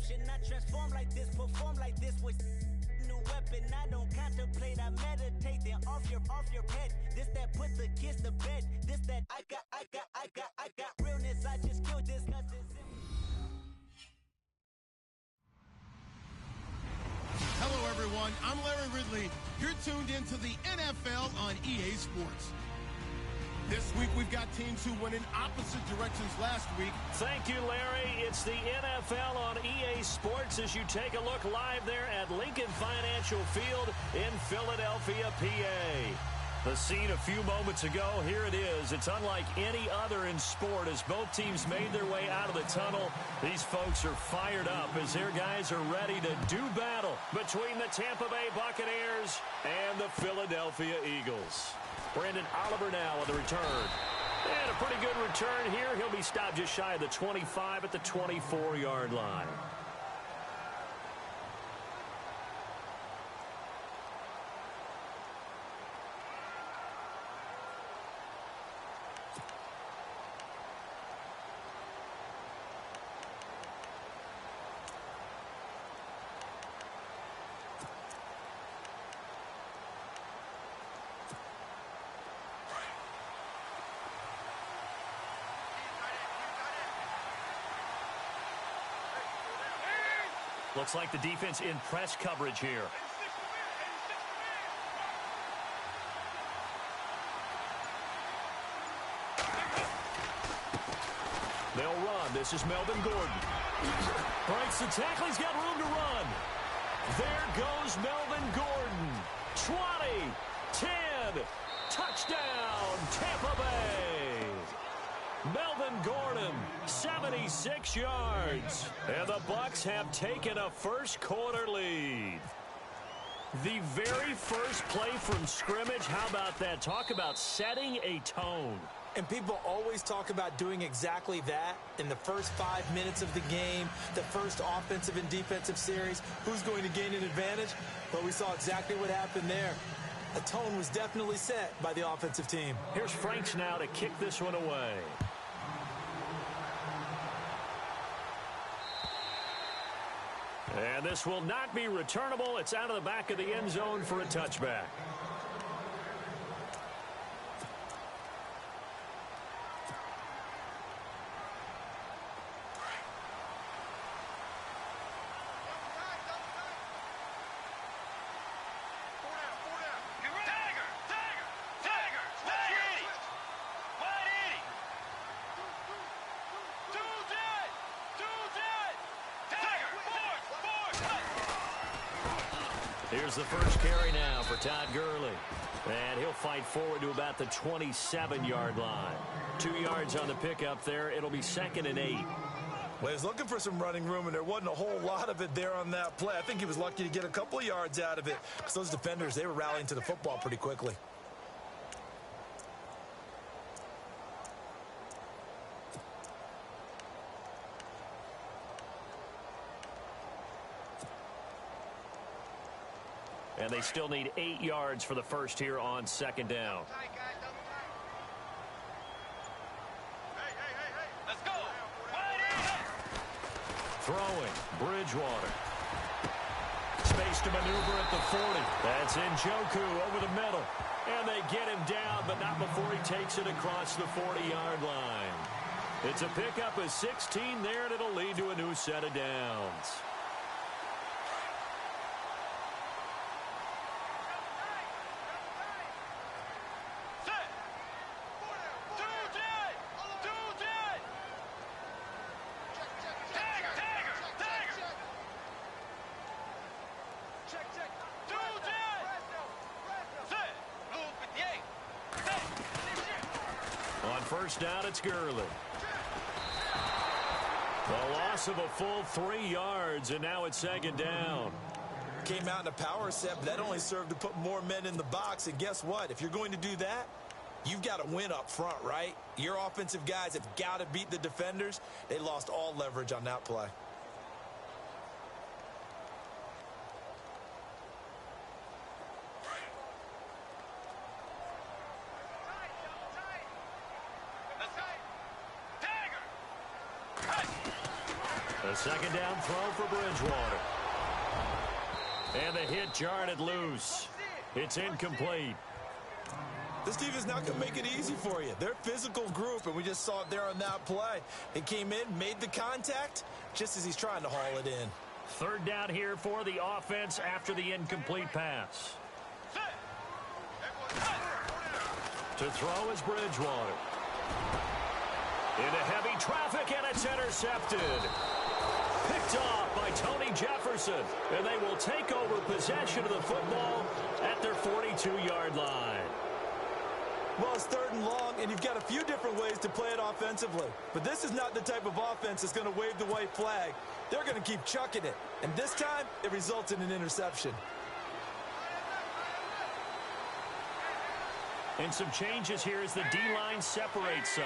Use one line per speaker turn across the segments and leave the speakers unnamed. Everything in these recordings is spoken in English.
Should not transform like this, perform like this with new weapon. I don't contemplate, I meditate. Then off your head. This that put the kids to bed. This that I got realness. I just killed this.
Hello, everyone. I'm Larry Ridley. You're tuned into the NFL on EA Sports. This week, we've got teams who went in opposite directions last week.
Thank you, Larry. It's the NFL on EA Sports as you take a look live there at Lincoln Financial Field in Philadelphia, PA. The scene a few moments ago, here it is. It's unlike any other in sport as both teams made their way out of the tunnel. These folks are fired up as their guys are ready to do battle between the Tampa Bay Buccaneers and the Philadelphia Eagles. Brandon Oliver now on the return. And a pretty good return here. He'll be stopped just shy of the 25 at the 24-yard line. Looks like the defense in press coverage here. They'll run. This is Melvin Gordon. Breaks the tackle. He's got room to run. There goes Melvin Gordon. 20, 10, touchdown, Tampa Bay. Melvin Gordon, 76 yards. And the Bucs have taken a first-quarter lead. The very first play from scrimmage, how about that? Talk about setting a tone.
And people always talk about doing exactly that in the first 5 minutes of the game, the first offensive and defensive series. Who's going to gain an advantage? Well, we saw exactly what happened there. A tone was definitely set by the offensive team.
Here's Franks now to kick this one away. And this will not be returnable. It's out of the back of the end zone for a touchback. Here's the first carry now for Todd Gurley. And he'll fight forward to about the 27-yard line. 2 yards on the pickup there. It'll be 2nd and 8.
Well, he was looking for some running room, and there wasn't a whole lot of it there on that play. I think he was lucky to get a couple of yards out of it because those defenders, they were rallying to the football pretty quickly.
And they still need 8 yards for the first here on 2nd down.
Let's go.
Throwing, Bridgewater. Space to maneuver at the 40. That's Njoku over the middle. And they get him down, but not before he takes it across the 40-yard line. It's a pickup of 16 there, and it'll lead to a new set of downs. First down, it's Gurley. The loss of a full 3 yards, and now it's 2nd down.
Came out in a power set, but that only served to put more men in the box. And guess what? If you're going to do that, you've got to win up front, right? Your offensive guys have got to beat the defenders. They lost all leverage on that play.
The A second down throw for Bridgewater. And the hit jarred it loose. It's incomplete.
This team is not going to make it easy for you. They're a physical group, and we just saw it there on that play. He came in, made the contact, just as he's trying to haul it in.
Third down here for the offense after the incomplete pass. To throw is Bridgewater. Into heavy traffic, and it's intercepted. Picked off by Tony Jefferson, and they will take over possession of the football at their 42-yard line.
Well, it's third and long, and you've got a few different ways to play it offensively. But this is not the type of offense that's going to wave the white flag. They're going to keep chucking it. And this time, it results in an interception.
And some changes here as the D-line separates some.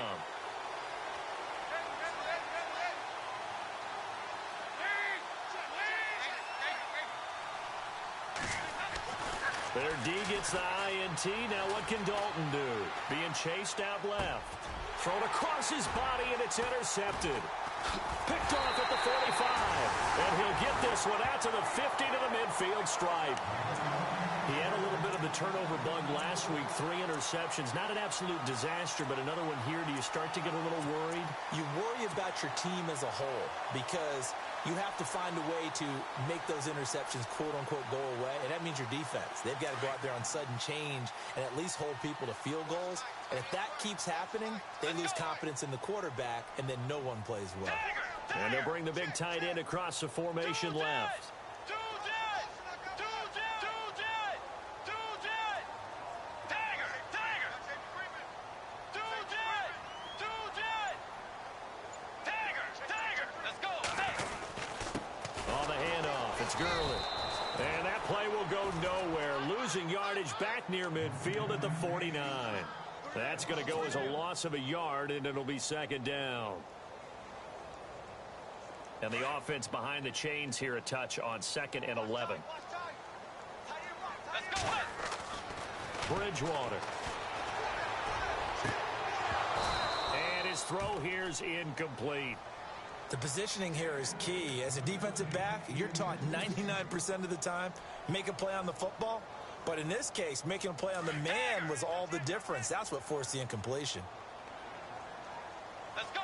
Their D gets the INT. Now what can Dalton do? Being chased out left. Thrown across his body, and it's intercepted. Picked off at the 45. And he'll get this one out to the 50 to the midfield stripe. He had a little bit of the turnover bug last week. 3 interceptions. Not an absolute disaster, but another one here. Do you start to get a little worried?
You worry about your team as a whole because you have to find a way to make those interceptions, quote-unquote, go away, and that means your defense. They've got to go out there on sudden change and at least hold people to field goals. And if that keeps happening, they lose confidence in the quarterback, and then no one plays well.
And they'll bring the big tight end across the formation left. And that play will go nowhere. Losing yardage back near midfield at the 49. That's going to go as a loss of a yard, and it'll be second down. And the offense behind the chains here a touch on 2nd and 11. Bridgewater. And his throw here is incomplete.
The positioning here is key. As a defensive back, you're taught 99% of the time, make a play on the football. But in this case, making a play on the man was all the difference. That's what forced the incompletion.
Let's go.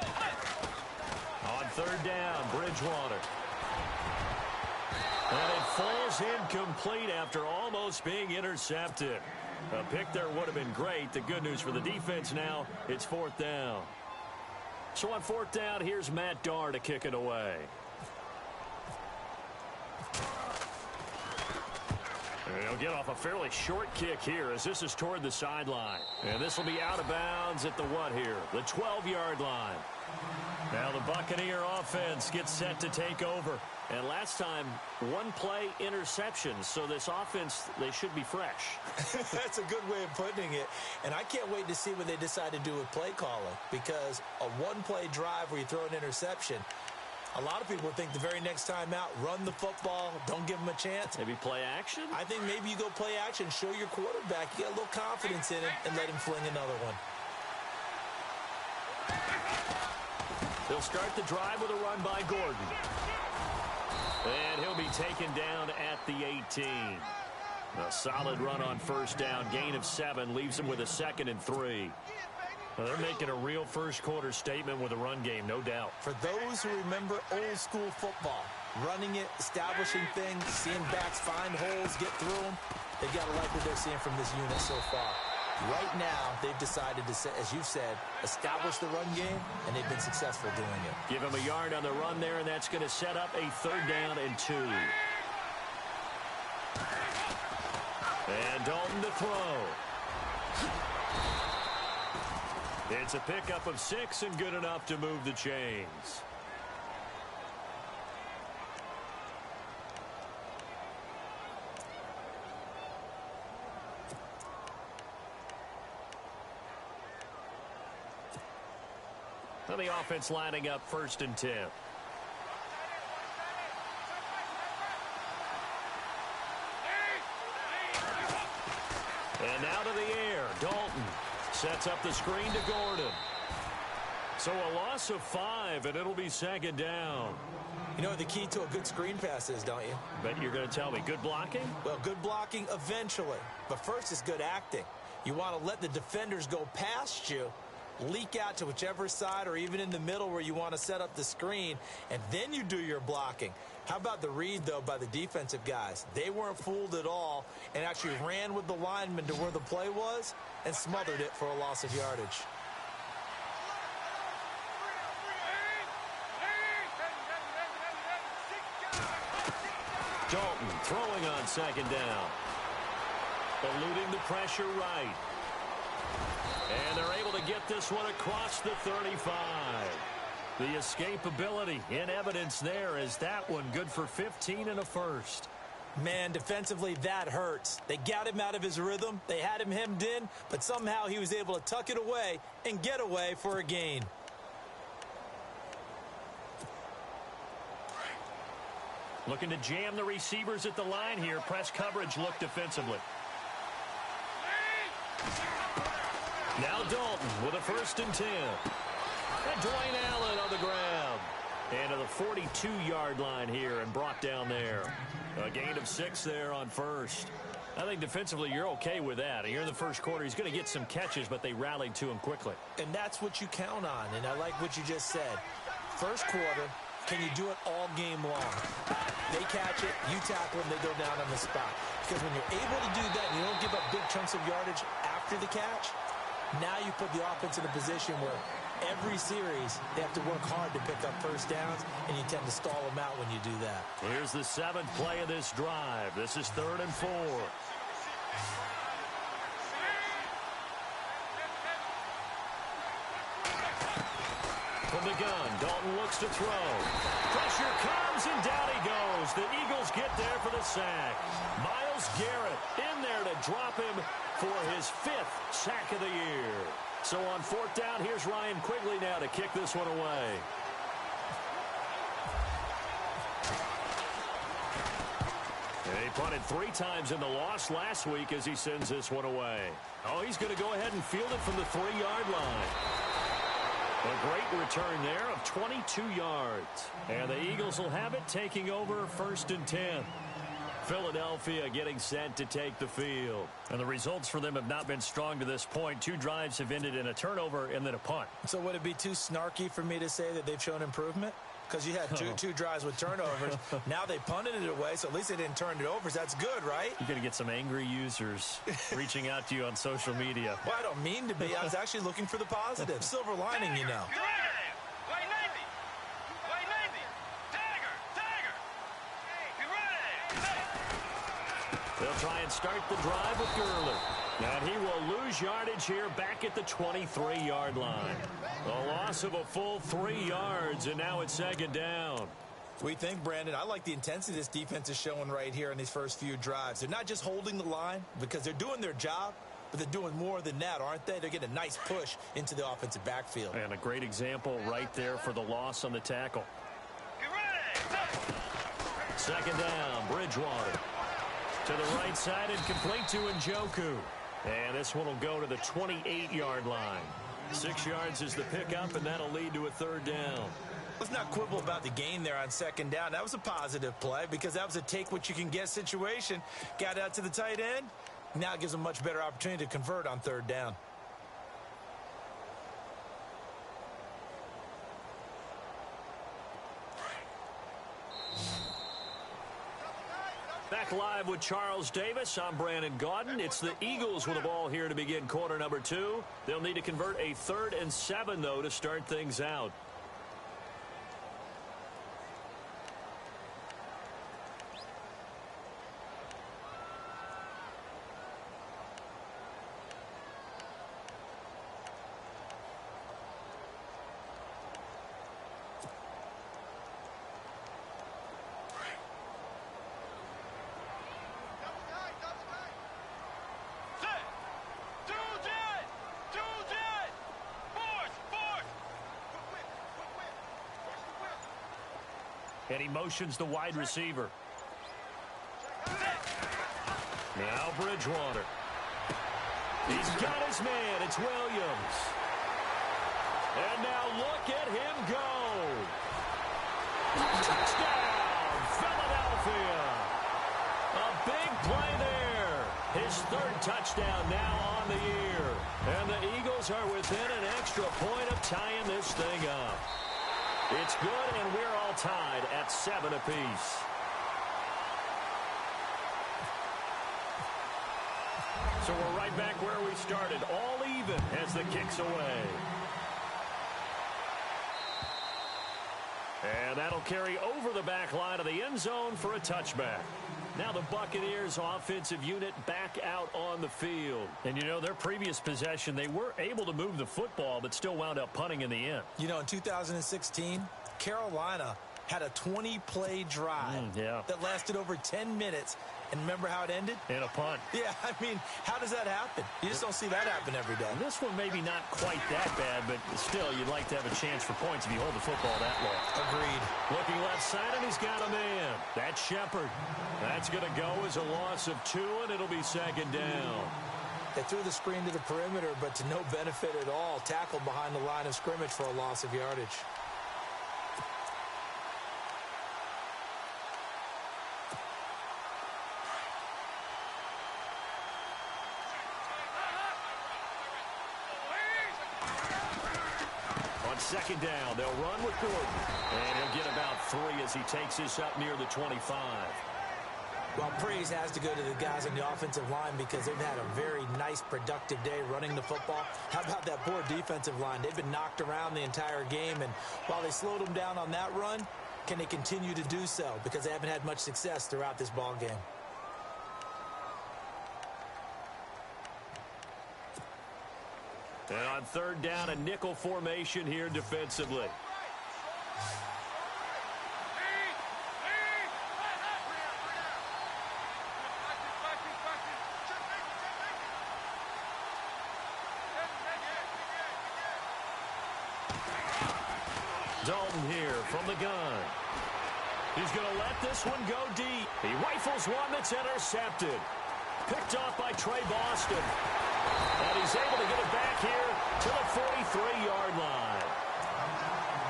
On third down, Bridgewater. And it falls incomplete after almost being intercepted. A pick there would have been great. The good news for the defense now, it's 4th down. So on 4th down, here's Matt Darr to kick it away. And he'll get off a fairly short kick here as this is toward the sideline. And this will be out of bounds at the what here? The 12-yard line. Now the Buccaneer offense gets set to take over. And last time, 1-play interception. So this offense, they should be fresh.
That's a good way of putting it. And I can't wait to see what they decide to do with play calling. Because a 1-play drive where you throw an interception, a lot of people think the very next time out, run the football, don't give them a chance.
Maybe play action?
I think maybe you go play action, show your quarterback, you get a little confidence in him, and let him fling another one.
They'll start the drive with a run by Gordon. And he'll be taken down at the 18. A solid run on first down. Gain of 7 leaves them with a 2nd and 3. Well, they're making a real first-quarter statement with a run game, no doubt.
For those who remember old-school football, running it, establishing things, seeing backs find holes, get through them, they've got to like what they're seeing from this unit so far. Right now, they've decided to, as you said, establish the run game, and they've been successful doing it.
Give him a yard on the run there, and that's going to set up a 3rd down and 2. And Dalton to throw. It's a pickup of 6 and good enough to move the chains. And the offense lining up 1st and 10. And now to the air. Dalton sets up the screen to Gordon. So a loss of 5, and it'll be 2nd down.
You know what the key to a good screen pass is, don't you?
Bet you're going to tell me. Good blocking?
Well, good blocking eventually. But first is good acting. You want to let the defenders go past you, leak out to whichever side or even in the middle where you want to set up the screen, and then you do your blocking. How about the read, though, by the defensive guys? They weren't fooled at all and actually ran with the lineman to where the play was and smothered it for a loss of yardage.
Dalton throwing on second down. Eluding the pressure right. And they're able to get this one across the 35. The escapability in evidence there as that one good for 15 and a first.
Man, defensively, that hurts. They got him out of his rhythm. They had him hemmed in, but somehow he was able to tuck it away and get away for a gain.
Looking to jam the receivers at the line here. Press coverage look defensively. Now Dalton with a 1st and 10. And Dwayne Allen on the ground. And to the 42-yard line here and brought down there. A gain of 6 there on first. I think defensively you're okay with that. Here in the first quarter, he's going to get some catches, but they rallied to him quickly.
And that's what you count on, and I like what you just said. First quarter, can you do it all game long? They catch it, you tackle them, they go down on the spot. Because when you're able to do that and you don't give up big chunks of yardage after the catch, now you put the offense in a position where every series they have to work hard to pick up first downs, and you tend to stall them out when you do that.
Here's the 7th play of this drive. This is 3rd and 4. From the gun, Dalton looks to throw. Pressure comes, and down he goes. The Eagles get there for the sack. Myles Garrett in there to drop him for his 5th sack of the year. So on 4th down, here's Ryan Quigley now to kick this one away. And he punted 3 times in the loss last week as he sends this one away. Oh, he's going to go ahead and field it from the 3-yard line. A great return there of 22 yards. And the Eagles will have it, taking over 1st and 10. Philadelphia getting set to take the field. And the results for them have not been strong to this point. 2 drives have ended in a turnover and then a punt.
So would it be too snarky for me to say that they've shown improvement? Because you had two drives with turnovers. Now they punted it away, so at least they didn't turn it over. So that's good, right?
You're going to get some angry users reaching out to you on social media.
Well, I don't mean to be. I was actually looking for the positive. Silver lining, you know.
They'll try and start the drive with Gurley. And he will lose yardage here back at the 23-yard line. A loss of a full 3 yards, and now it's 2nd down.
We think, Brandon, I like the intensity this defense is showing right here in these first few drives. They're not just holding the line because they're doing their job, but they're doing more than that, aren't they? They're getting a nice push into the offensive backfield.
And a great example right there for the loss on the tackle. 2nd down, Bridgewater. To the right side and complete to Njoku. And this one will go to the 28-yard line. 6 yards is the pickup, and that'll lead to a 3rd down.
Let's not quibble about the gain there on 2nd down. That was a positive play because that was a take-what-you-can-get situation. Got out to the tight end. Now it gives them a much better opportunity to convert on 3rd down.
Back live with Charles Davis. I'm Brandon Gaudin. It's the Eagles with the ball here to begin quarter number 2. They'll need to convert a 3rd and 7, though, to start things out. And he motions the wide receiver. Now Bridgewater. He's got his man. It's Williams. And now look at him go. Touchdown, Philadelphia. A big play there. His third touchdown now on the year. And the Eagles are within an extra point of tying this thing up. It's good, and we're all tied at 7 apiece. So we're right back where we started, all even as the kick's away. And that'll carry over the back line of the end zone for a touchback. Now the Buccaneers offensive unit back out on the field. And, you know, their previous possession, they were able to move the football, but still wound up punting in the end.
You know, in 2016, Carolina had a 20-play drive that lasted over 10 minutes. And remember how it ended?
In a punt.
Yeah, I mean, how does that happen? You just don't see that happen every day.
This one maybe not quite that bad, but still, you'd like to have a chance for points if you hold the football that long.
Agreed.
Looking left side, and he's got a man. That's Shepard. That's going to go as a loss of 2, and it'll be second down.
They threw the screen to the perimeter, but to no benefit at all. Tackled behind the line of scrimmage for a loss of yardage.
Second down, they'll run with Gordon. And he'll get about 3 as he takes this up near the 25.
Well, praise has to go to the guys on the offensive line because they've had a very nice, productive day running the football. How about that poor defensive line? They've been knocked around the entire game, and while they slowed them down on that run, can they continue to do so? Because they haven't had much success throughout this ball game.
And on third down, a nickel formation here defensively. Dalton here from the gun. He's going to let this one go deep. He rifles one that's intercepted. Picked off by Trey Boston. And he's able to get it back here to the 43-yard line.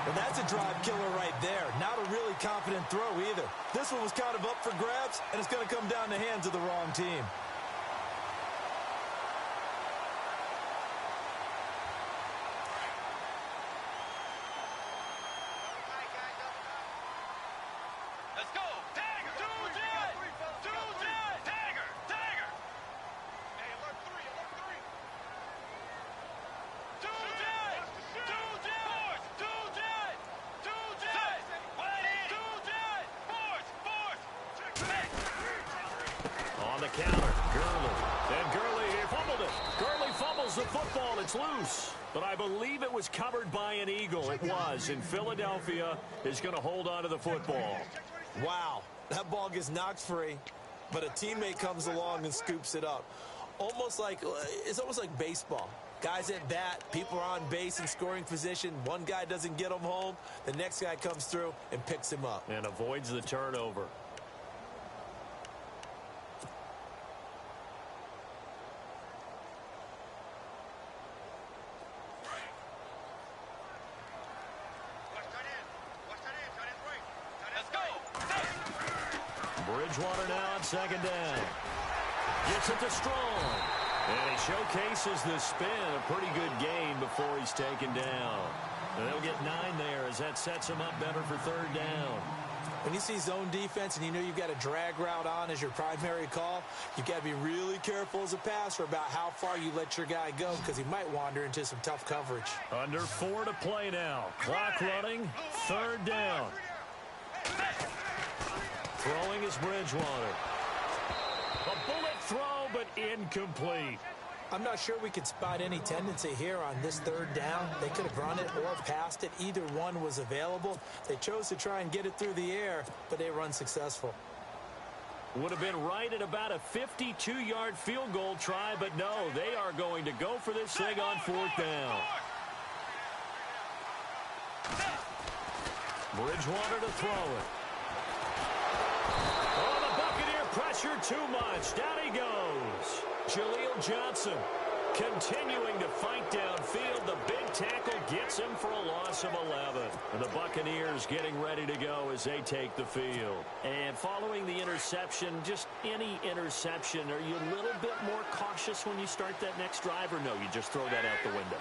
Well, that's a drive killer right there. Not a really confident throw either. This one was kind of up for grabs, and it's going to come down the hands of the wrong team.
Let's go. Dagger. Two jet. Dagger. Hey, alert 3.
On the counter, Gurley. And Gurley, he fumbled it. Gurley fumbles the football. It's loose. But I believe it was covered by an Eagle. It was. And Philadelphia is going to hold on to the football.
Wow. That ball gets knocked free, but a teammate comes along and scoops it up. It's almost like baseball. Guys at bat, people are on base in scoring position. One guy doesn't get him home. The next guy comes through and picks him up.
And avoids the turnover. Bridgewater now on second down. Gets it to Strong. And he showcases the spin. A pretty good gain before he's taken down. And they'll get 9 there as that sets him up better for third down.
When you see zone defense and you know you've got a drag route on as your primary call, you've got to be really careful as a passer about how far you let your guy go because he might wander into some tough coverage.
Under 4 to play now. Clock running. Third down. Throwing is Bridgewater. A bullet throw, but incomplete.
I'm not sure we could spot any tendency here on this third down. They could have run it or passed it. Either one was available. They chose to try and get it through the air, but they were unsuccessful.
Would have been right at about a 52-yard field goal try, but no, they are going to go for this thing on 4th down. Bridgewater to throw it. Oh, the Buccaneer pressure too much. Down he goes. Jaleel Johnson Continuing to fight downfield, the big tackle gets him for a loss of 11. And the Buccaneers getting ready to go as they take the field. And following the interception, just any interception, are you a little bit more cautious when you start that next drive, or no, you just throw that out the window?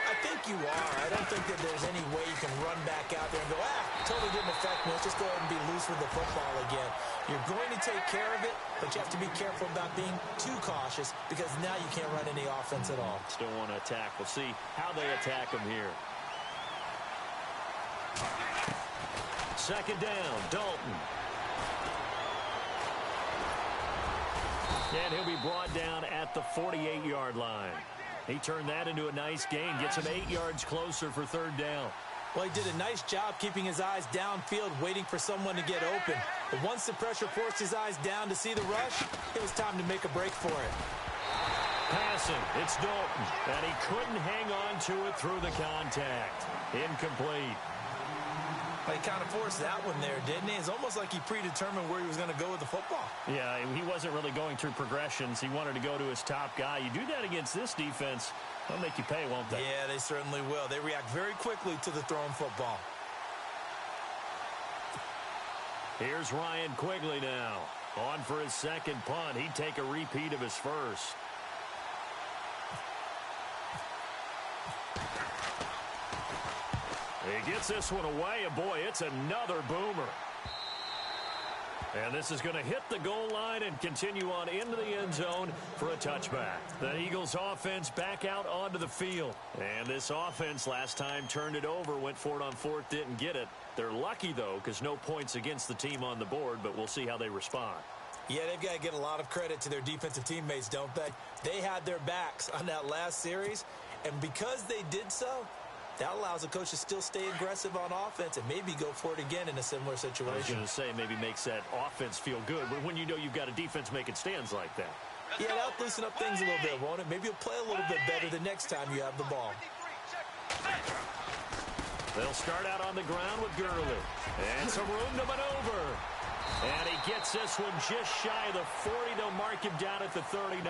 I think you are. I don't think that there's any way you can run back out there and go, totally didn't affect me. Let's just go ahead and be loose with the football again. You're going to take care of it, but you have to be careful about being too cautious because now you can't run any offense at all.
Still want to attack. We'll see how they attack them here. Second down, Dalton. And he'll be brought down at the 48-yard line. He turned that into a nice gain, gets him 8 yards closer for third down.
Well, he did a nice job keeping his eyes downfield, waiting for someone to get open. But once the pressure forced his eyes down to see the rush, it was time to make a break for it.
Passing, it's Dalton, and he couldn't hang on to it through the contact. Incomplete.
He kind of forced that one there, didn't he? It's almost like he predetermined where he was going to go with the football.
Yeah, he wasn't really going through progressions. He wanted to go to his top guy. You do that against this defense, they'll make you pay, won't they?
Yeah, they certainly will. They react very quickly to the thrown football.
Here's Ryan Quigley now. On for his second punt. He'd take a repeat of his first. He gets this one away, and boy, it's another boomer. And this is going to hit the goal line and continue on into the end zone for a touchback. The Eagles offense back out onto the field. And this offense last time turned it over, went for it on fourth, didn't get it. They're lucky, though, because no points against the team on the board, but we'll see how they respond.
Yeah, they've got to get a lot of credit to their defensive teammates, don't they? They had their backs on that last series, and because they did so, that allows the coach to still stay aggressive on offense and maybe go for it again in a similar situation.
I was going to say maybe makes that offense feel good, but when you know you've got a defense making stands like that.
Yeah, that'll loosen up things a little bit, won't it? Maybe you'll play a little bit better the next time you have the ball.
They'll start out on the ground with Gurley. And some room to maneuver. And he gets this one just shy of the 40. They'll mark him down at the 39.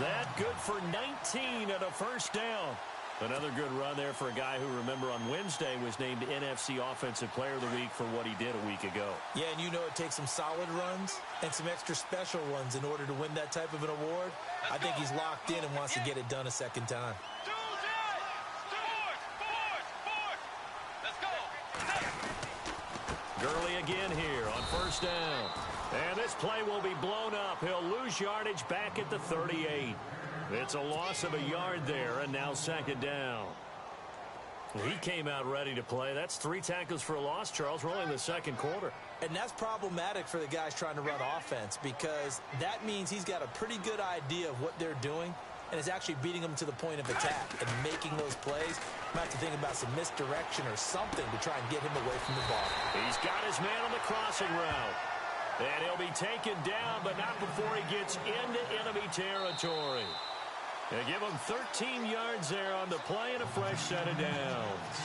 That good for 19 and a first down. Another good run there for a guy who, remember, on Wednesday was named NFC Offensive Player of the Week for what he did a week ago.
Yeah, and you know it takes some solid runs and some extra special ones in order to win that type of an award. I think he's locked in and wants to get it done a second time.
Gurley again here on first down. And this play will be blown up. He'll lose yardage back at the 38. It's a loss of a yard there, and now second down. He came out ready to play. That's 3 tackles for a loss, Charles. We're only in the second quarter.
And that's problematic for the guys trying to run offense because that means he's got a pretty good idea of what they're doing and is actually beating them to the point of attack and making those plays. Might have to think about some misdirection or something to try and get him away from the ball.
He's got his man on the crossing route. And he'll be taken down, but not before he gets into enemy territory. They give him 13 yards there on the play and a fresh set of downs.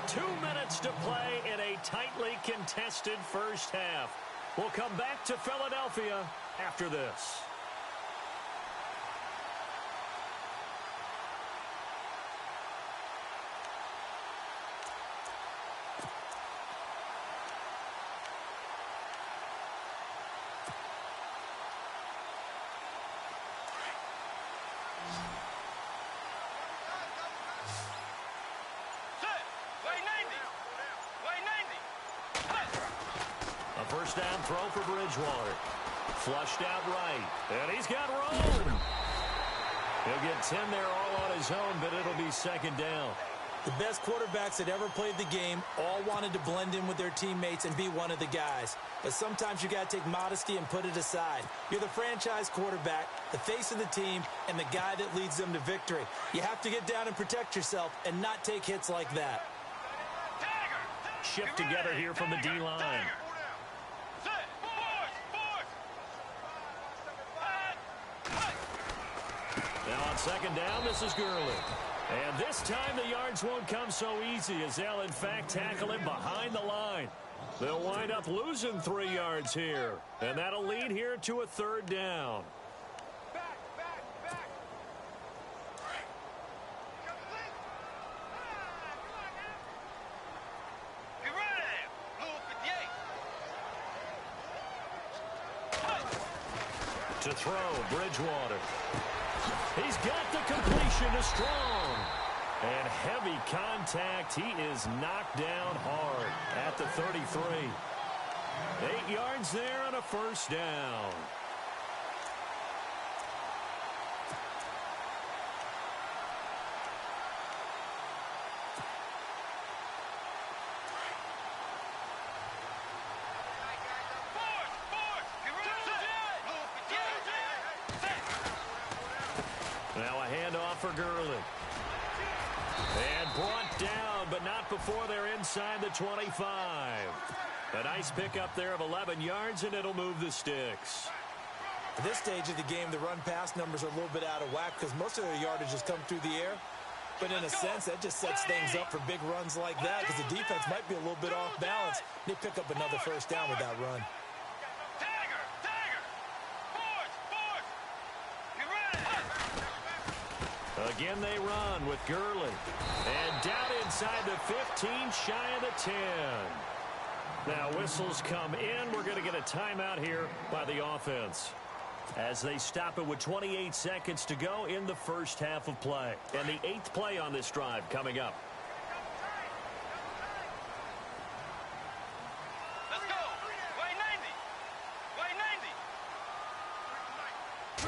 2 minutes to play in a tightly contested first half. We'll come back to Philadelphia after this. First down throw for Bridgewater. Flushed out right. And he's got room. He'll get 10 there all on his own, but it'll be second down.
The best quarterbacks that ever played the game all wanted to blend in with their teammates and be one of the guys. But sometimes you got to take modesty and put it aside. You're the franchise quarterback, the face of the team, and the guy that leads them to victory. You have to get down and protect yourself and not take hits like that.
Shift together here from the D-line. Now on second down, this is Gurley. And this time the yards won't come so easy as they'll, in fact, tackle him behind the line. They'll wind up losing 3 yards here. And that'll lead here to a third down. To throw, Bridgewater. He's got the completion to Strong. And heavy contact. He is knocked down hard at the 33. 8 yards there on a first down. Now a handoff for Gurley. And brought down, but not before they're inside the 25. A nice pickup there of 11 yards, and it'll move the sticks.
At this stage of the game, the run-pass numbers are a little bit out of whack because most of their yardage has come through the air. But in a sense, that just sets things up for big runs like that because the defense might be a little bit off balance. They pick up another first down with that run.
Again, they run with Gurley. And down inside the 15, shy of the 10. Now, whistles come in. We're going to get a timeout here by the offense as they stop it with 28 seconds to go in the first half of play. And the 8th play on this drive coming up.
Let's go. Way 90. Way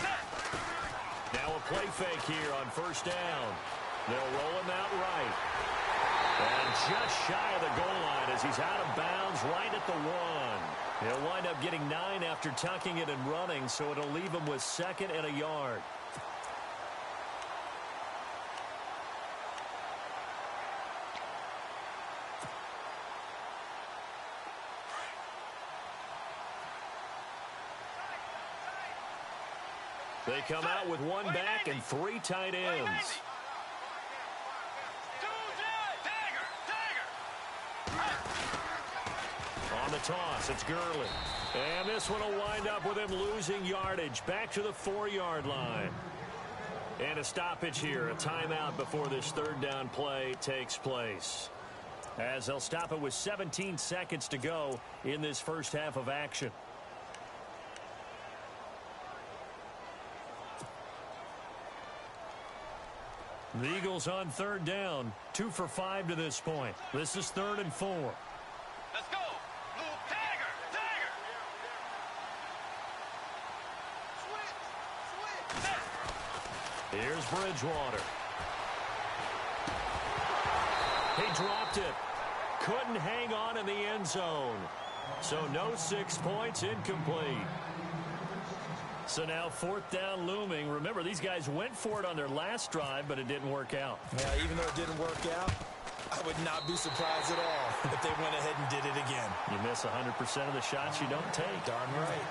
90.
Now a play fake here on first down. They'll roll him out right. And just shy of the goal line as he's out of bounds right at the 1. He'll wind up getting 9 after tucking it and running, so it'll leave him with 2nd and a yard. They come out with 1 back and 3 tight ends. On the toss, it's Gurley. And this one will wind up with him losing yardage back to the 4-yard line. And a stoppage here, a timeout before this 3rd down play takes place. As they'll stop it with 17 seconds to go in this first half of action. The Eagles on 3rd down, 2 for 5 to this point. This is 3rd and 4.
Let's go.
Here's Bridgewater. He dropped it. Couldn't hang on in the end zone. So no 6 points, incomplete. So now 4th down looming. Remember, these guys went for it on their last drive, but it didn't work out.
Yeah, even though it didn't work out, I would not be surprised at all if they went ahead and did it again.
You miss 100% of the shots you don't take.
Darn right.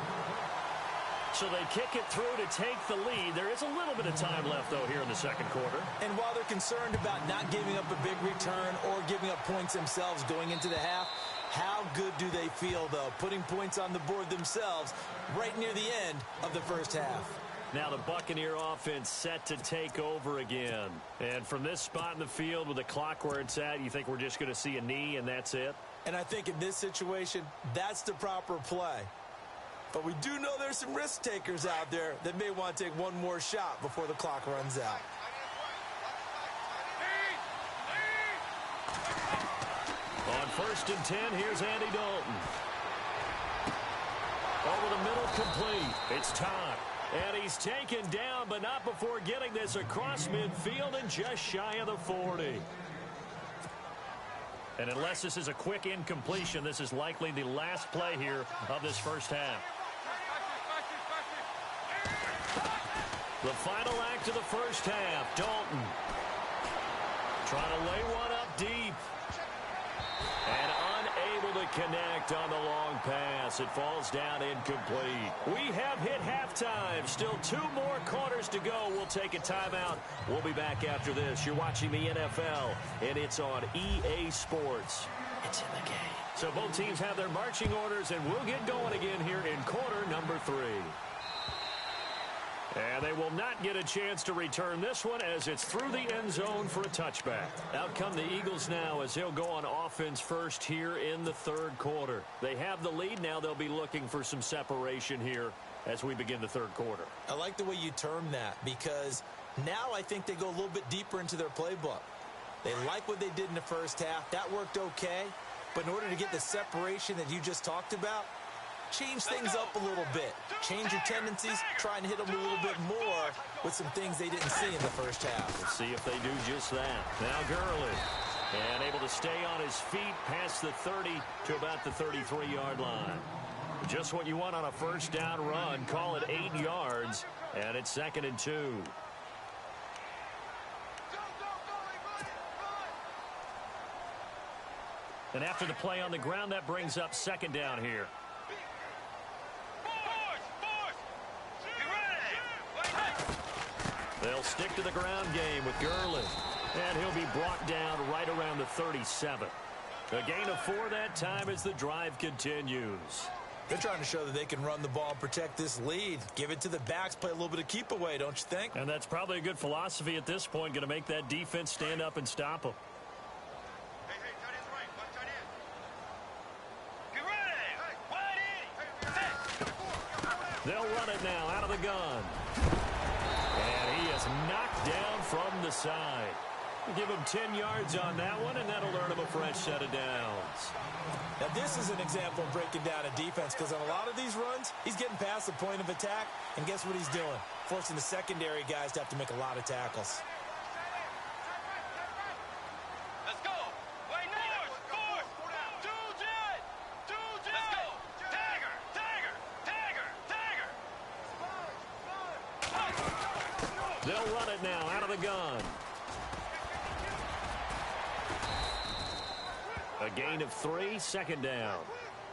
So they kick it through to take the lead. There is a little bit of time left, though, here in the 2nd quarter.
And while they're concerned about not giving up a big return or giving up points themselves going into the half, how good do they feel, though, putting points on the board themselves right near the end of the first half?
Now the Buccaneer offense set to take over again. And from this spot in the field with the clock where it's at, you think we're just going to see a knee and that's it?
And I think in this situation, that's the proper play. But we do know there's some risk takers out there that may want to take one more shot before the clock runs out.
On 1st and 10, here's Andy Dalton. Over the middle, complete. It's Todd. And he's taken down, but not before getting this across midfield and just shy of the 40. And unless this is a quick incompletion, this is likely the last play here of this first half. The final act of the first half, Dalton trying to lay one up deep. And unable to connect on the long pass. It falls down incomplete. We have hit halftime. Still 2 more quarters to go. We'll take a timeout. We'll be back after this. You're watching the NFL, and it's on EA Sports. It's in the game. So both teams have their marching orders, and we'll get going again here in quarter number 3. And they will not get a chance to return this one as it's through the end zone for a touchback. Out come the Eagles now as they'll go on offense first here in the third quarter. They have the lead. Now they'll be looking for some separation here as we begin the third quarter.
I like the way you term that because now I think they go a little bit deeper into their playbook. They like what they did in the first half. That worked okay. But in order to get the separation that you just talked about, change things up a little bit. Change your tendencies. Try and hit them a little bit more with some things they didn't see in the first half.
We'll see if they do just that. Now Gurley. And able to stay on his feet past the 30 to about the 33-yard line. Just what you want on a first down run. Call it 8 yards. And it's 2nd and 2. And after the play on the ground, that brings up 2nd down here. They'll stick to the ground game with Gurley. And he'll be brought down right around the 37. A gain of 4 that time as the drive continues.
They're trying to show that they can run the ball and protect this lead. Give it to the backs, play a little bit of keep away, don't you think?
And that's probably a good philosophy at this point, going to make that defense stand up and stop them. They'll run it now out of the gun. And he is knocked down from the side. Give him 10 yards on that one, and that'll earn him a fresh set of downs.
Now, this is an example of breaking down a defense because on a lot of these runs, he's getting past the point of attack, and guess what he's doing? Forcing the secondary guys to have to make a lot of tackles.
Let's go. Wait, Let's go. Dagger.
They'll run it now out of the gun. A gain of 3, 2nd down.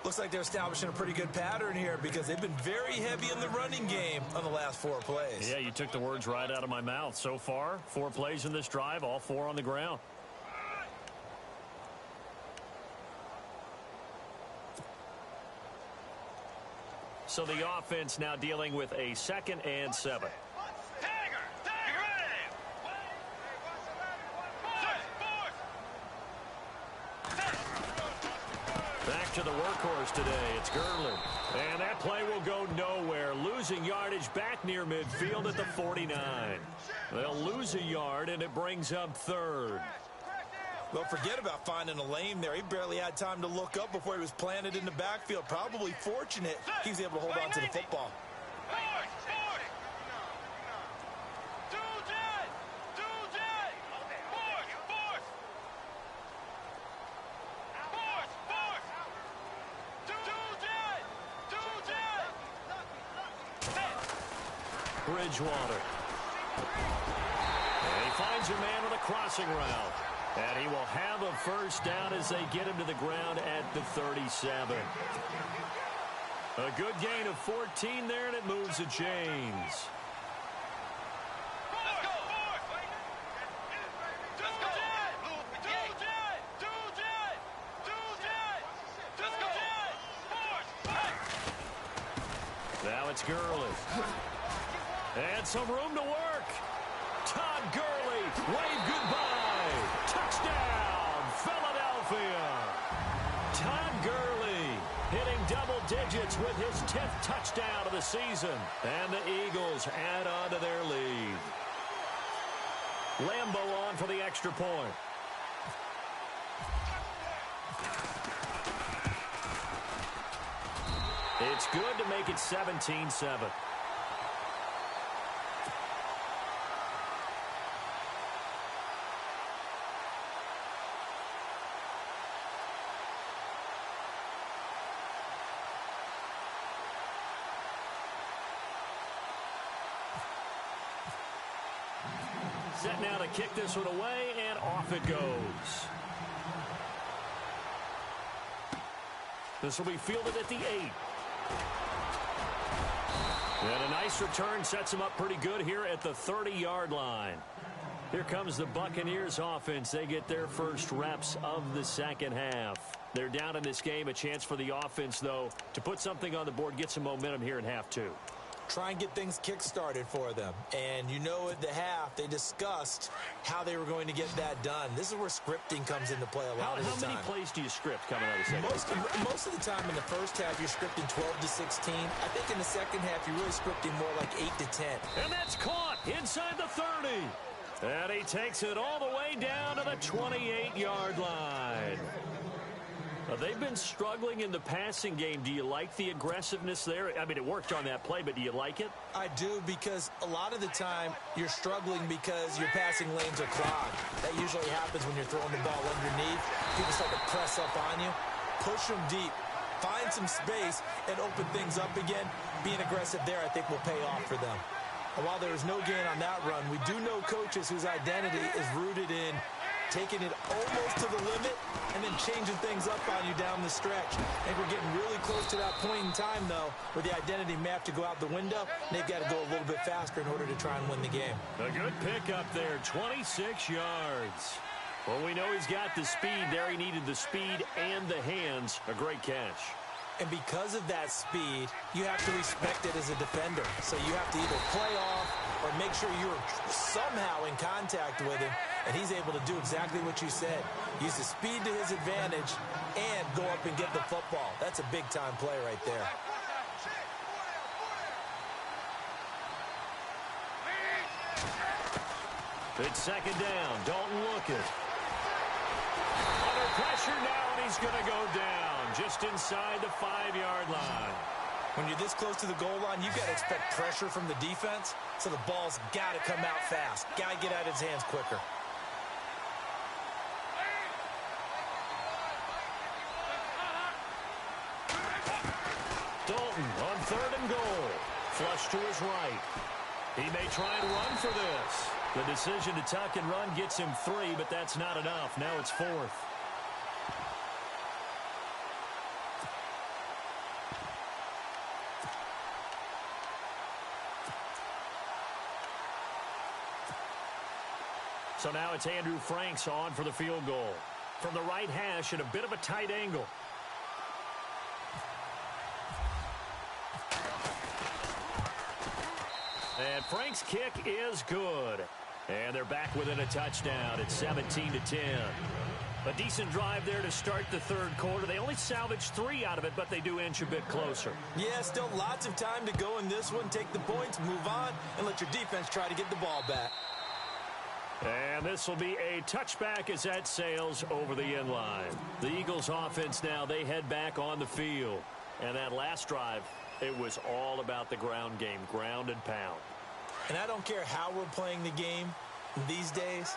Looks like they're establishing a pretty good pattern here because they've been very heavy in the running game on the last 4 plays.
Yeah, you took the words right out of my mouth. So far, 4 plays in this drive, all 4 on the ground. So the offense now dealing with a 2nd and 7. Back to the workhorse today. It's Gurley. And that play will go nowhere. Losing yardage back near midfield at the 49. They'll lose a yard, and it brings up 3rd.
Well, forget about finding a lane there. He barely had time to look up before he was planted in the backfield. Probably fortunate he was able to hold on to the football.
Bridgewater. And he finds a man on the crossing route. And he will have a first down as they get him to the ground at the 37. A good gain of 14 there, and it moves the chains. Now it's Gurley. And some room to work. Todd Gurley, wave goodbye. Touchdown, Philadelphia. Todd Gurley hitting double digits with his 10th touchdown of the season. And the Eagles add on to their lead. Lambeau on for the extra point. It's good to make it 17-7. Set now to kick this one away, and off it goes. This will be fielded at the 8. And a nice return sets them up pretty good here at the 30-yard line. Here comes the Buccaneers offense. They get their first reps of the second half. They're down in this game. A chance for the offense, though, to put something on the board, get some momentum here in half 2.
try and get things kick-started for them. And you know at the half, they discussed how they were going to get that done. This is where scripting comes into play a lot of the time.
How many plays do you script coming out of the second?
Most of the time in the first half, you're scripting 12 to 16. I think in the second half, you're really scripting more like 8 to 10.
And that's caught inside the 30. And he takes it all the way down to the 28-yard line. They've been struggling in the passing game. Do you like the aggressiveness there? I mean, it worked on that play, but do you like it?
I do, because a lot of the time you're struggling because your passing lanes are clogged. That usually happens when you're throwing the ball underneath. People start to press up on you. Push them deep. Find some space and open things up again. Being aggressive there, I think, will pay off for them. And while there is no gain on that run, we do know coaches whose identity is rooted in taking it almost to the limit and then changing things up on you down the stretch. I think we're getting really close to that point in time, though, where the identity may have to go out the window, and they've got to go a little bit faster in order to try and win the game.
A good pickup there, 26 yards. Well, we know he's got the speed there. He needed the speed and the hands. A great catch.
And because of that speed, you have to respect it as a defender. So you have to either play off or make sure you're somehow in contact with him, and he's able to do exactly what you said. Use the speed to his advantage and go up and get the football. That's a big-time play right there.
It's second down. Dalton looking. Under pressure now, and he's going to go down just inside the 5-yard line.
When you're this close to the goal line, you've got to expect pressure from the defense, so the ball's got to come out fast. Got to get out of his hands quicker.
Dalton on 3rd and goal. Flush to his right. He may try and run for this. The decision to tuck and run gets him 3, but that's not enough. Now it's 4th. So now it's Andrew Franks on for the field goal. From the right hash at a bit of a tight angle. And Frank's kick is good. And they're back within a touchdown at 17-10. A decent drive there to start the third quarter. They only salvaged 3 out of it, but they do inch a bit closer.
Yeah, still lots of time to go in this one. Take the points, move on, and let your defense try to get the ball back.
And this will be a touchback as that sails over the end line. The Eagles offense now, they head back on the field. And that last drive, it was all about the ground game, ground and pound.
And I don't care how we're playing the game these days,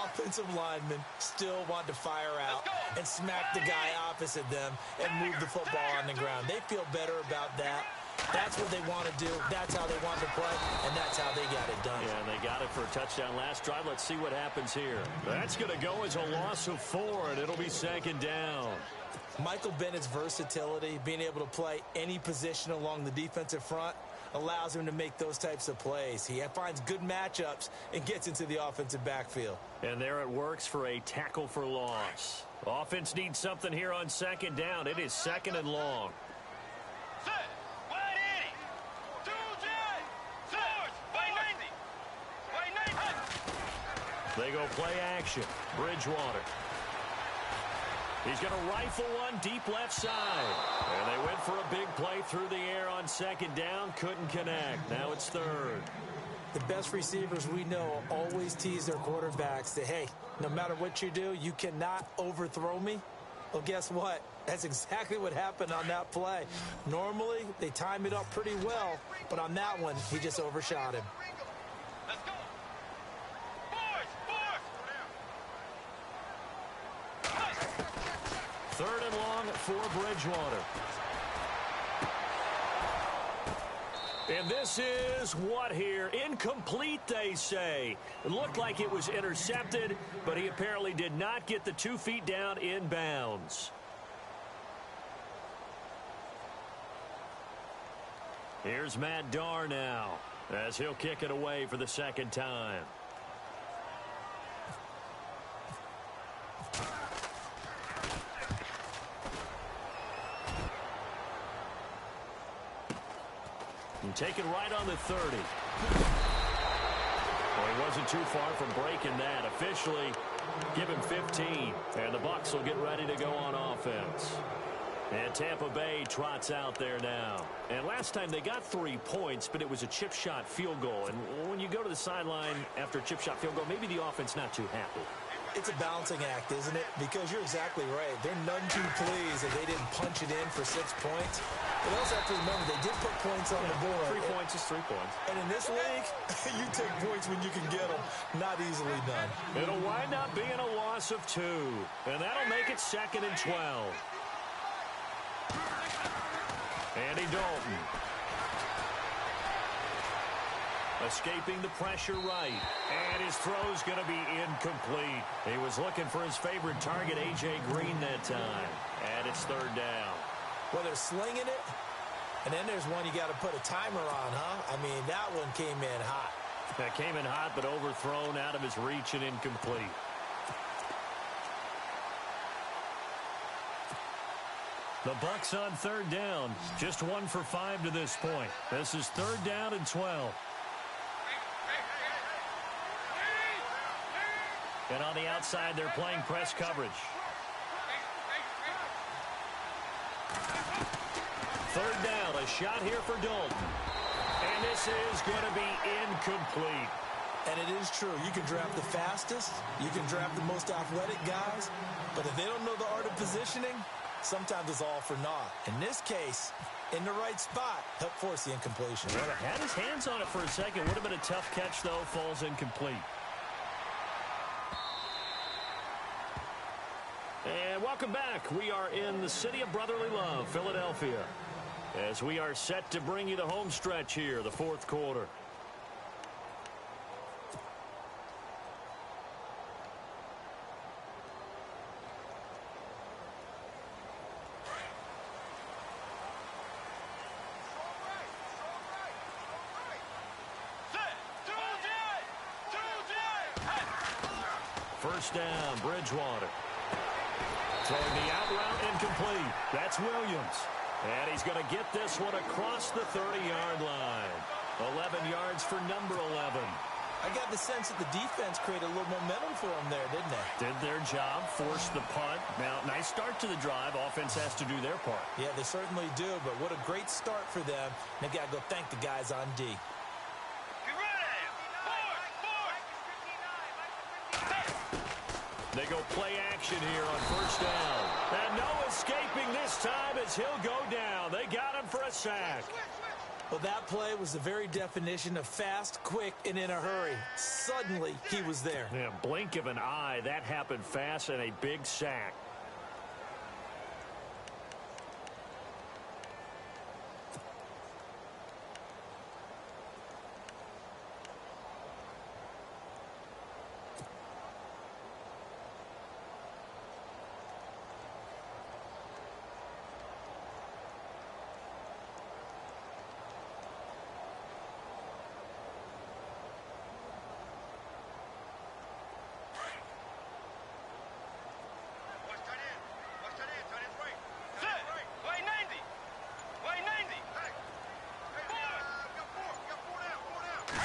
offensive linemen still want to fire out and smack the guy opposite them and move the football on the ground. They feel better about that. That's what they want to do. That's how they want to play, and that's how they got it done.
Yeah, and they got it for a touchdown last drive. Let's see what happens here. That's going to go as a loss of 4, and it'll be second down.
Michael Bennett's versatility, being able to play any position along the defensive front, allows him to make those types of plays. He finds good matchups and gets into the offensive backfield.
And there it works for a tackle for loss. Offense needs something here on second down. It is 2nd and long. They go play action. Bridgewater. He's going to rifle one deep left side. And they went for a big play through the air on second down. Couldn't connect. Now it's 3rd.
The best receivers we know always tease their quarterbacks that, hey, no matter what you do, you cannot overthrow me. Well, guess what? That's exactly what happened on that play. Normally, they time it up pretty well, but on that one, he just overshot him.
Let's go.
3rd and long for Bridgewater. And this is what here? Incomplete, they say. It looked like it was intercepted, but he apparently did not get the 2 feet down in bounds. Here's Matt Darr now, as he'll kick it away for the 2nd time. And taken right on the 30. Well, he wasn't too far from breaking that. Officially, give him 15. And the Bucs will get ready to go on offense. And Tampa Bay trots out there now. And last time they got 3 points, but it was a chip shot field goal. And when you go to the sideline after a chip shot field goal, maybe the offense not too happy.
It's a balancing act, isn't it? Because you're exactly right. They're none too pleased that they didn't punch it in for 6 points. But also have to remember, they did put points on the board.
3 points is 3 points.
And in this league, you take points when you can get them. Not easily done.
It'll wind up being a loss of 2. And that'll make it 2nd and 12. Andy Dalton. Escaping the pressure right. And his throw's going to be incomplete. He was looking for his favorite target, A.J. Green, that time. And it's 3rd down.
Well, they're slinging it. And then there's one you got to put a timer on, huh? I mean, that one came in hot.
That came in hot, but overthrown out of his reach and incomplete. The Bucs on 3rd down. Just 1 for 5 to this point. This is 3rd down and 12. And on the outside, they're playing press coverage. 3rd down, a shot here for Dalton. And this is going to be incomplete.
And it is true. You can draft the fastest. You can draft the most athletic guys. But if they don't know the art of positioning, sometimes it's all for naught. In this case, in the right spot, help force the incompletion.
Well, had his hands on it for a second. Would have been a tough catch, though. Falls incomplete. And welcome back. We are in the city of brotherly love, Philadelphia, as we are set to bring you the home stretch here, the 4th quarter. First down, Bridgewater. Throwing the out route incomplete. That's Williams. And he's going to get this one across the 30-yard line. 11 yards for number 11.
I got the sense that the defense created a little momentum for them there, didn't they?
Did their job, forced the punt. Now, nice start to the drive. Offense has to do their part.
Yeah, they certainly do, but what a great start for them. They got to go thank the guys on D.
They go play action here on first down. And no escaping this time as he'll go down. They got him for a sack.
Well, that play was the very definition of fast, quick, and in a hurry. Suddenly, he was there.
Yeah, blink of an eye. That happened fast and a big sack.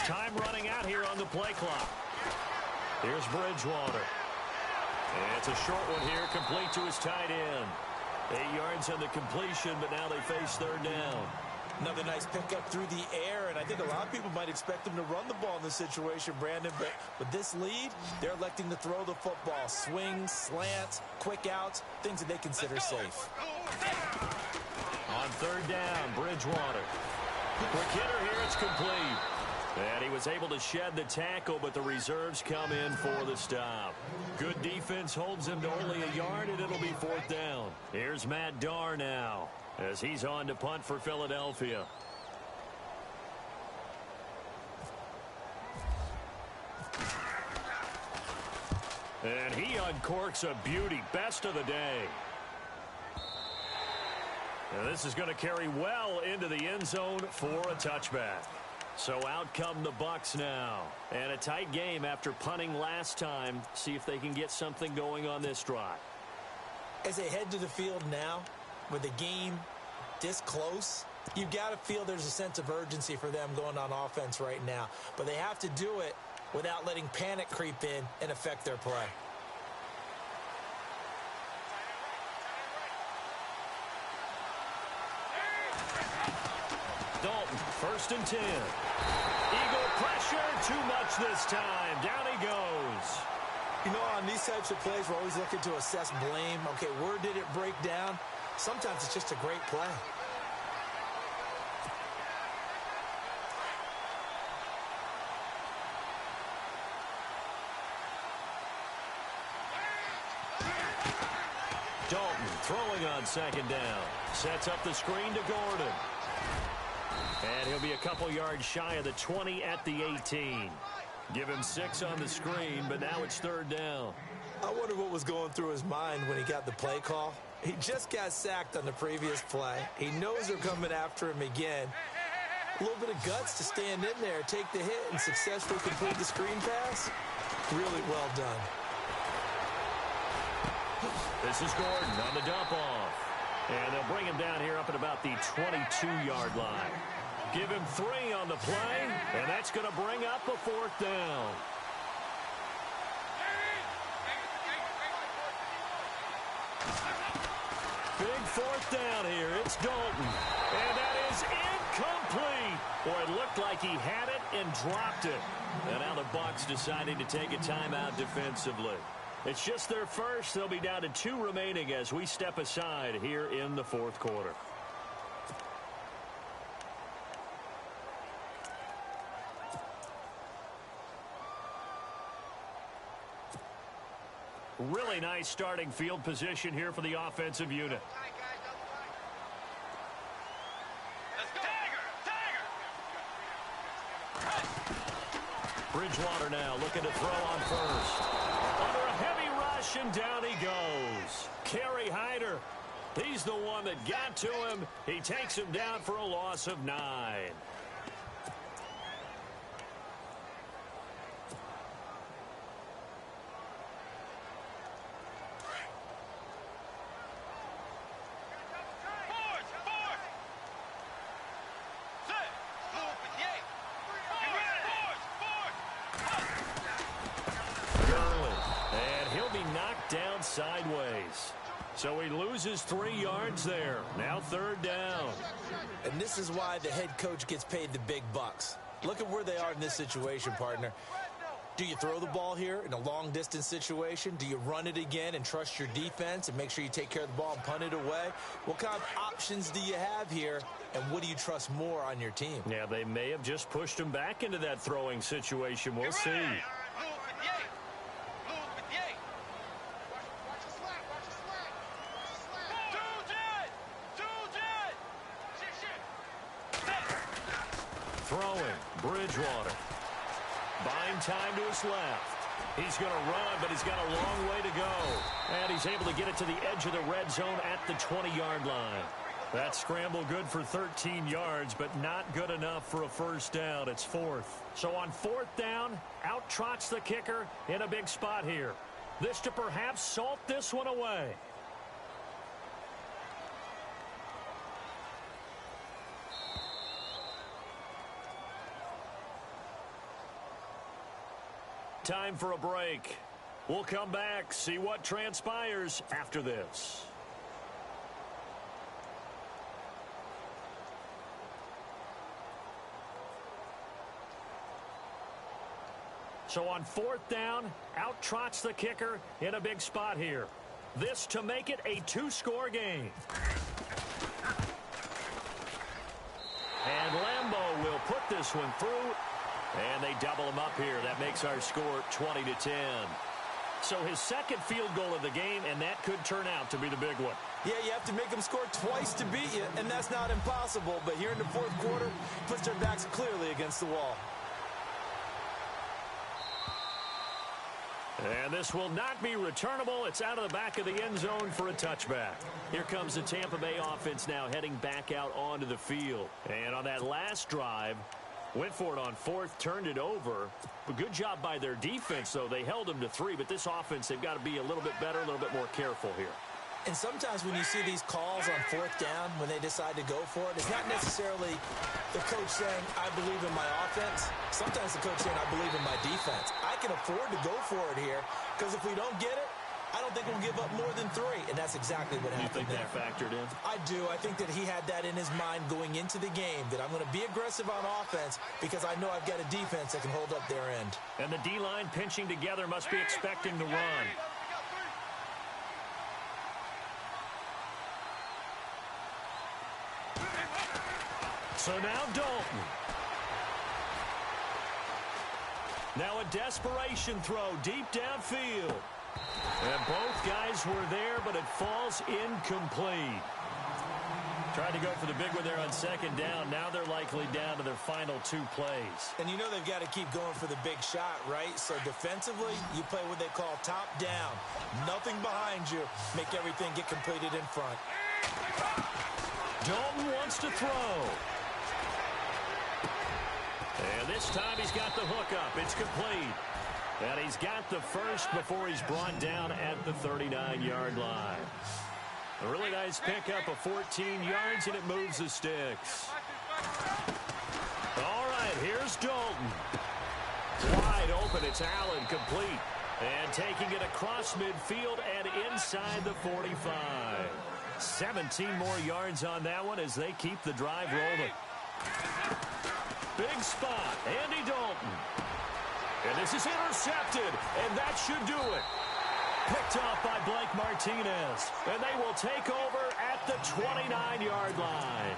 Time running out here on the play clock. Here's Bridgewater. And it's a short one here, complete to his tight end. 8 yards on the completion, but now they face 3rd down.
Another nice pickup through the air, and I think a lot of people might expect him to run the ball in this situation, Brandon, but with this lead, they're electing to throw the football. Swings, slants, quick outs, things that they consider safe.
On 3rd down, Bridgewater. Quick hitter here, it's complete. And he was able to shed the tackle, but the reserves come in for the stop. Good defense holds him to only a yard, and it'll be 4th down. Here's Matt Darr now, as he's on to punt for Philadelphia. And he uncorks a beauty. Best of the day. And this is going to carry well into the end zone for a touchback. So out come the Bucs now. And a tight game after punting last time. See if they can get something going on this drive.
As they head to the field now, with the game this close, You've got to feel there's a sense of urgency for them going on offense right now. But they have to do it without letting panic creep in and affect their play.
Dalton, 1st and 10. Eagle pressure, too much this time. Down he goes.
You know, on these types of plays, we're always looking to assess blame. Okay, where did it break down? Sometimes it's just a great play.
Dalton throwing on 2nd down. Sets up the screen to Gordon. And he'll be a couple yards shy of the 20 at the 18. Give him 6 on the screen, but now it's 3rd down.
I wonder what was going through his mind when he got the play call. He just got sacked on the previous play. He knows they're coming after him again. A little bit of guts to stand in there, take the hit, and successfully complete the screen pass. Really well done.
This is Gordon on the dump off. And they'll bring him down here up at about the 22-yard line. Give him 3 on the play, and that's going to bring up a 4th down. Big 4th down here. It's Dalton. And that is incomplete. Boy, it looked like he had it and dropped it. And now the Bucs deciding to take a timeout defensively. It's just their first. They'll be down to 2 remaining as we step aside here in the 4th quarter. Really nice starting field position here for the offensive unit. Bridgewater now looking to throw on 1st. Under a heavy rush, and down he goes. Kerry Hyder. He's the one that got to him. He takes him down for a loss of 9. Down sideways. So he loses 3 yards there. Now 3rd down.
And this is why the head coach gets paid the big bucks. Look at where they are in this situation, partner. Do you throw the ball here in a long-distance situation? Do you run it again and trust your defense and make sure you take care of the ball and punt it away? What kind of options do you have here, and what do you trust more on your team?
Yeah, they may have just pushed him back into that throwing situation. We'll see. Throwing, Bridgewater. Buying time to his left. He's going to run, but he's got a long way to go. And he's able to get it to the edge of the red zone at the 20-yard line. That scramble good for 13 yards, but not good enough for a 1st down. It's 4th. So on 4th down, out trots the kicker in a big spot here. This to perhaps salt this one away. Time for a break. We'll come back, see what transpires after this. So on 4th down, out trots the kicker in a big spot here. This to make it a 2-score game. And Lambeau will put this one through. And they double him up here. That makes our score 20-10. So his 2nd field goal of the game, and that could turn out to be the big one.
Yeah, you have to make them score twice to beat you, and that's not impossible. But here in the 4th quarter, puts their backs clearly against the wall.
And this will not be returnable. It's out of the back of the end zone for a touchback. Here comes the Tampa Bay offense now heading back out onto the field. And on that last drive, went for it on 4th, turned it over. But good job by their defense, though. They held them to 3, but this offense, they've got to be a little bit better, a little bit more careful here.
And sometimes when you see these calls on fourth down, when they decide to go for it, it's not necessarily the coach saying, I believe in my offense. Sometimes the coach saying, I believe in my defense. I can afford to go for it here because if we don't get it, I don't think we'll give up more than 3, and that's exactly what happened there.
You think that factored in?
I do. I think that he had that in his mind going into the game, that I'm going to be aggressive on offense because I know I've got a defense that can hold up their end.
And the D-line pinching together must be expecting to run. So now Dalton. Now a desperation throw deep downfield. And both guys were there, but it falls incomplete. Tried to go for the big one there on second down. Now they're likely down to their final 2 plays.
And you know they've got to keep going for the big shot, right? So defensively, you play what they call top down. Nothing behind you. Make everything get completed in front.
Dalton wants to throw. And this time he's got the hook up. It's complete. And he's got the first before he's brought down at the 39-yard line. A really nice pickup of 14 yards, and it moves the sticks. All right, here's Dalton. Wide open, it's Allen, complete. And taking it across midfield and inside the 45. 17 more yards on that one as they keep the drive rolling. Big spot, Andy Dalton. And this is intercepted, and that should do it. Picked off by Blake Martinez, and they will take over at the 29-yard line.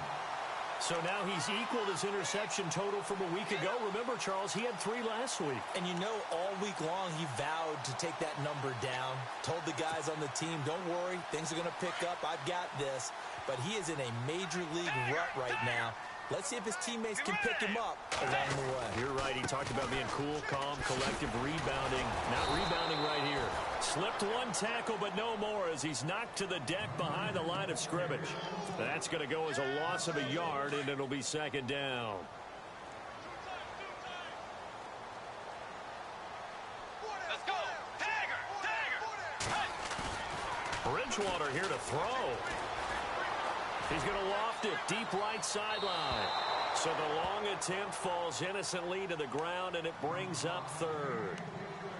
So now he's equaled his interception total from a week ago. Remember, Charles, he had 3 last week.
And you know, all week long he vowed to take that number down. Told the guys on the team, don't worry, things are going to pick up. I've got this. But he is in a major league rut right now. Let's see if his teammates can pick him up along the way.
You're right. He talked about being cool, calm, collective, rebounding. Not rebounding right here. Slipped 1 tackle, but no more as he's knocked to the deck behind the line of scrimmage. That's going to go as a loss of a yard, and it'll be second down.
Let's go. Tagger. Hey.
Bridgewater here to throw. He's going to loft it deep right sideline. So the long attempt falls innocently to the ground, and it brings up third.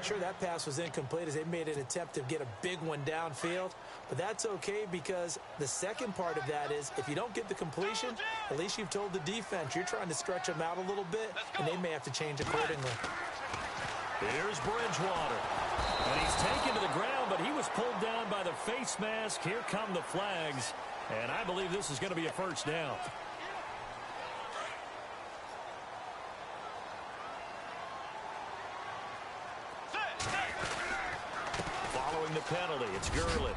Sure, that pass was incomplete as they made an attempt to get a big one downfield. But that's okay because the second part of that is if you don't get the completion, at least you've told the defense you're trying to stretch them out a little bit, and they may have to change accordingly.
Here's Bridgewater. And he's taken to the ground, but he was pulled down by the face mask. Here come the flags. And I believe this is going to be a first down. Following the penalty, it's Gurley.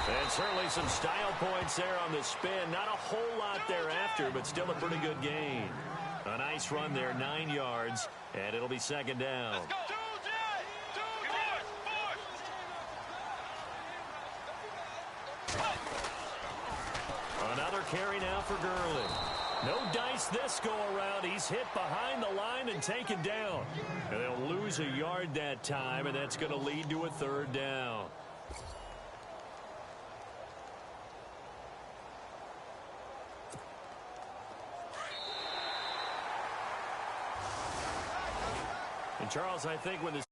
And certainly some style points there on the spin. Not a whole lot thereafter, but still a pretty good gain. A nice run there, 9 yards, and it'll be second down.
Let's go.
Another carry now for Gurley. No dice this go-around. He's hit behind the line and taken down. And they'll lose a yard that time, and that's going to lead to a third down. And, Charles, I think when this